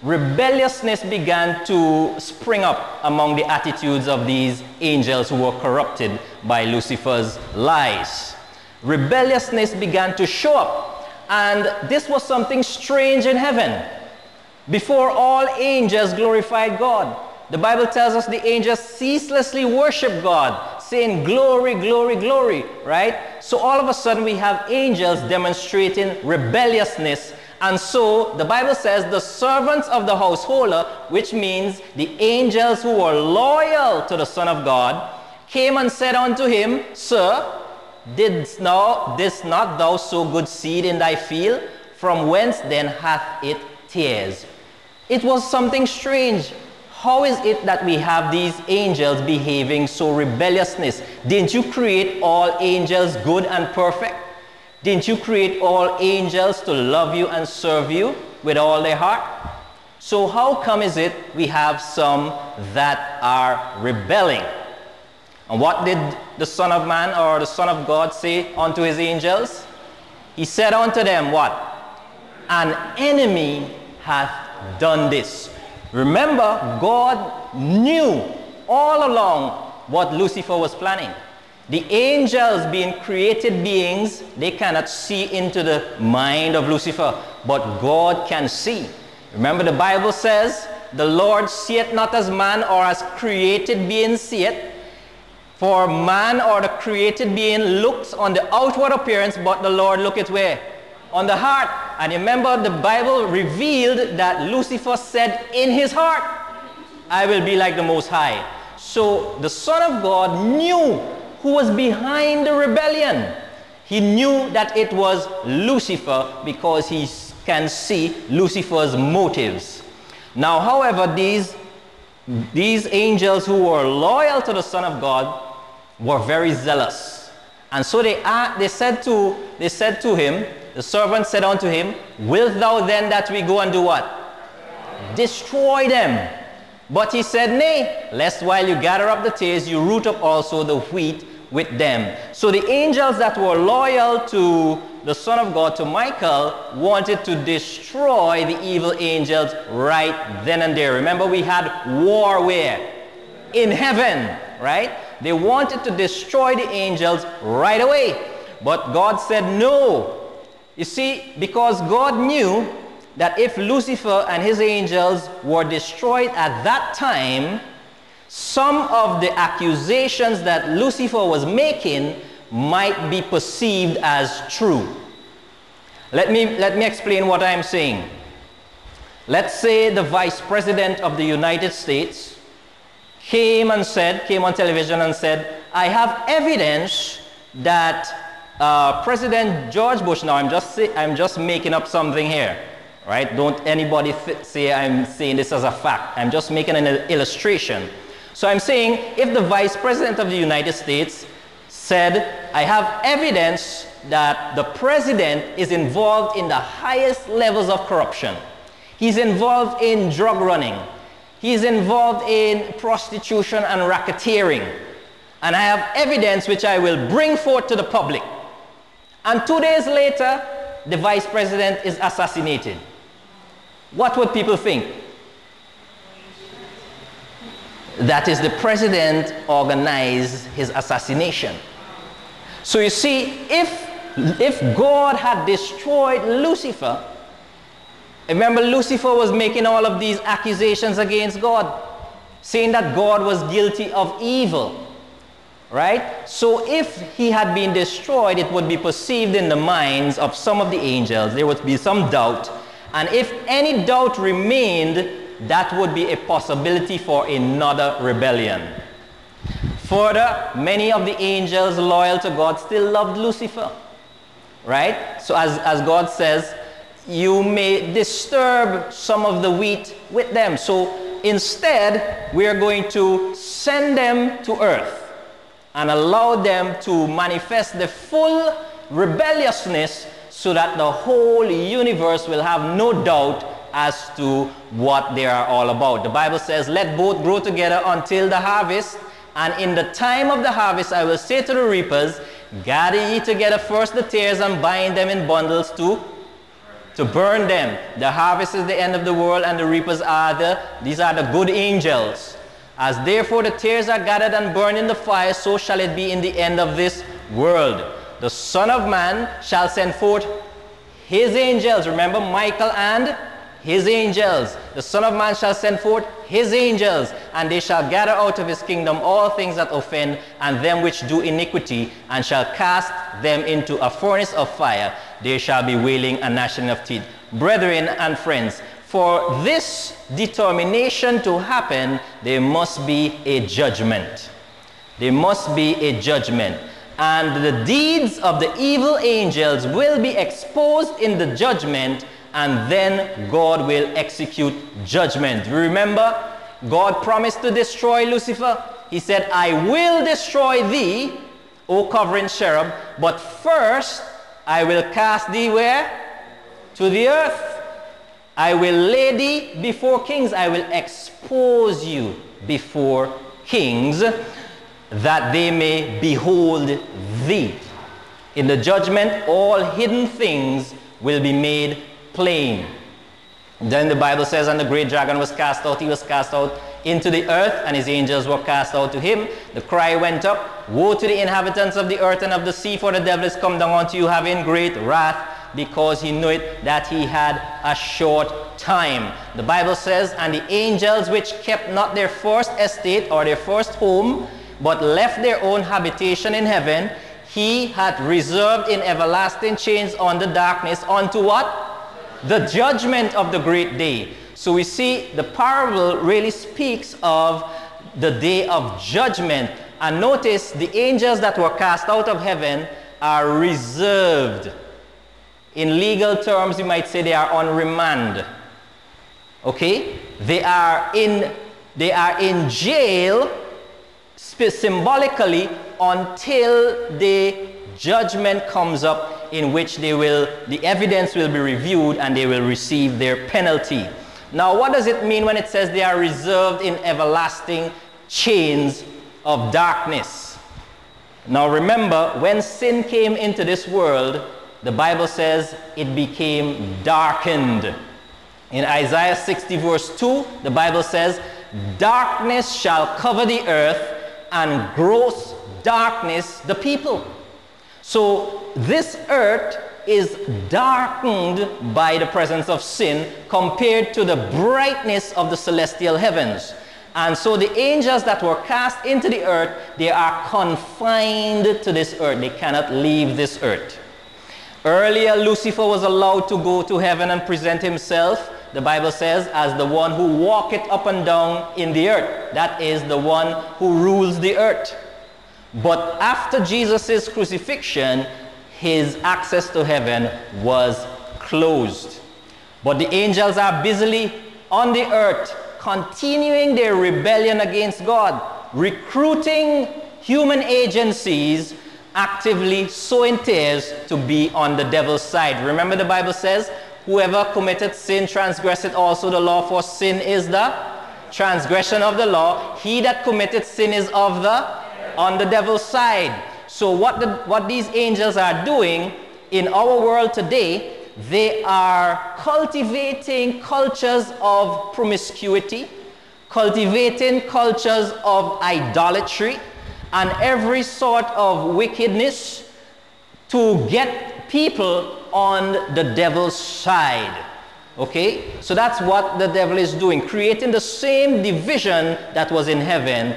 rebelliousness began to spring up among the attitudes of these angels who were corrupted by Lucifer's lies. Rebelliousness began to show up, and this was something strange in heaven. Before all angels glorified God. The Bible tells us the angels ceaselessly worship God, saying glory, glory, glory, right? So all of a sudden we have angels demonstrating rebelliousness. And so the Bible says the servants of the householder, which means the angels who were loyal to the Son of God, came and said unto him, Sir, didst not thou sow good seed in thy field? From whence then hath it tares? It was something strange. How is it that we have these angels behaving so rebelliousness? Didn't you create all angels good and perfect? Didn't you create all angels to love you and serve you with all their heart? So how come is it we have some that are rebelling? And what did the Son of Man or the Son of God say unto his angels? He said unto them what? An enemy hath done this. Remember, God knew all along what Lucifer was planning. The angels, being created beings, they cannot see into the mind of Lucifer, but God can see. Remember, the Bible says, the Lord seeth not as man or as created beings see it. For man or the created being looks on the outward appearance, but the Lord looketh where? On the heart. And remember, the Bible revealed that Lucifer said in his heart, I will be like the Most High. So the Son of God knew who was behind the rebellion. He knew that it was Lucifer because he can see Lucifer's motives. Now, however, these angels who were loyal to the Son of God were very zealous. And so they said to him, the servant said unto him, Wilt thou then that we go and do what? Destroy them. But he said, Nay, lest while you gather up the tares, you root up also the wheat with them. So the angels that were loyal to the Son of God, to Michael, wanted to destroy the evil angels right then and there. Remember, we had war where? In heaven, right? They wanted to destroy the angels right away. But God said no. You see, because God knew that if Lucifer and his angels were destroyed at that time, some of the accusations that Lucifer was making might be perceived as true. Let me explain what I'm saying. Let's say the Vice President of the United States came on television and said, I have evidence that President George Bush, now I'm just making up something here, right? Don't anybody say I'm saying this as a fact. I'm just making an illustration. So I'm saying if the Vice President of the United States said, I have evidence that the President is involved in the highest levels of corruption. He's involved in drug running. He's involved in prostitution and racketeering. And I have evidence which I will bring forth to the public. And 2 days later, the Vice President is assassinated. What would people think? That is, the President organized his assassination. So you see, if God had destroyed Lucifer, remember Lucifer was making all of these accusations against God, saying that God was guilty of evil. Right? So if he had been destroyed, it would be perceived in the minds of some of the angels. There would be some doubt. And if any doubt remained, that would be a possibility for another rebellion. Further, many of the angels loyal to God still loved Lucifer. Right? So as God says, you may disturb some of the wheat with them. So instead, we are going to send them to earth and allow them to manifest the full rebelliousness so that the whole universe will have no doubt as to what they are all about. The Bible says, let both grow together until the harvest, and in the time of the harvest I will say to the reapers, gather ye together first the tares and bind them in bundles to to burn them. The harvest is the end of the world, and the reapers are these are the good angels. As therefore the tares are gathered and burned in the fire, so shall it be in the end of this world. The Son of Man shall send forth his angels. Remember Michael and his angels. The Son of Man shall send forth his angels, and they shall gather out of his kingdom all things that offend, and them which do iniquity, and shall cast them into a furnace of fire. There shall be wailing and gnashing of teeth. Brethren and friends, for this determination to happen, there must be a judgment. There must be a judgment. And the deeds of the evil angels will be exposed in the judgment, and then God will execute judgment. Remember, God promised to destroy Lucifer. He said, I will destroy thee, O covering cherub, but first I will cast thee where? To the earth. I will lay thee before kings. I will expose you before kings, that they may behold thee. In the judgment, all hidden things will be made plain. Then the Bible says, and the great dragon was cast out. He was cast out into the earth, and his angels were cast out to him. The cry went up, woe to the inhabitants of the earth and of the sea, for the devil is come down unto you, having great wrath, because he knew it that he had a short time. The Bible says, and the angels which kept not their first estate or their first home, but left their own habitation in heaven, he hath reserved in everlasting chains on the darkness unto what? The judgment of the great day. So we see the parable really speaks of the day of judgment. And notice the angels that were cast out of heaven are reserved. In legal terms, you might say they are on remand. Okay? They are in jail symbolically until the judgment comes up, in which the evidence will be reviewed and they will receive their penalty. Now, what does it mean when it says they are reserved in everlasting chains of darkness? Now remember, when sin came into this world, the Bible says it became darkened. In Isaiah 60 verse 2, the Bible says, darkness shall cover the earth, and gross darkness the people. So this earth is darkened by the presence of sin compared to the brightness of the celestial heavens. And so the angels that were cast into the earth, they are confined to this earth. They cannot leave this earth. Earlier, Lucifer was allowed to go to heaven and present himself, the Bible says, as the one who walketh up and down in the earth. That is the one who rules the earth. But after Jesus' crucifixion, his access to heaven was closed. But the angels are busily on the earth, continuing their rebellion against God, recruiting human agencies, actively sowing tares to be on the devil's side. Remember, the Bible says, whoever committed sin transgresseth also the law, for sin is the transgression of the law. He that committed sin is on the devil's side. So what these angels are doing in our world today, they are cultivating cultures of promiscuity, cultivating cultures of idolatry, and every sort of wickedness to get people on the devil's side. Okay? So that's what the devil is doing, creating the same division that was in heaven.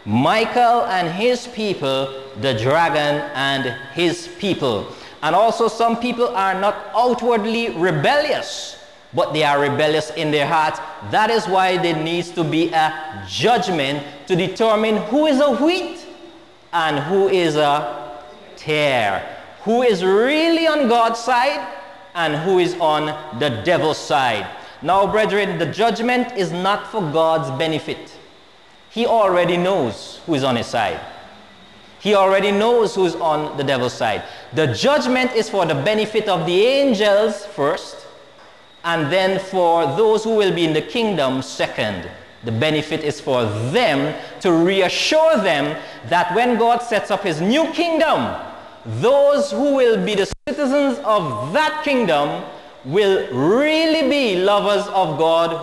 Michael and his people, the dragon and his people. And also some people are not outwardly rebellious, but they are rebellious in their hearts. That is why there needs to be a judgment to determine who is a wheat and who is a tare. Who is really on God's side and who is on the devil's side. Now, brethren, the judgment is not for God's benefit. He already knows who is on his side. He already knows who is on the devil's side. The judgment is for the benefit of the angels first, and then for those who will be in the kingdom second. The benefit is for them to reassure them that when God sets up his new kingdom, those who will be the citizens of that kingdom will really be lovers of God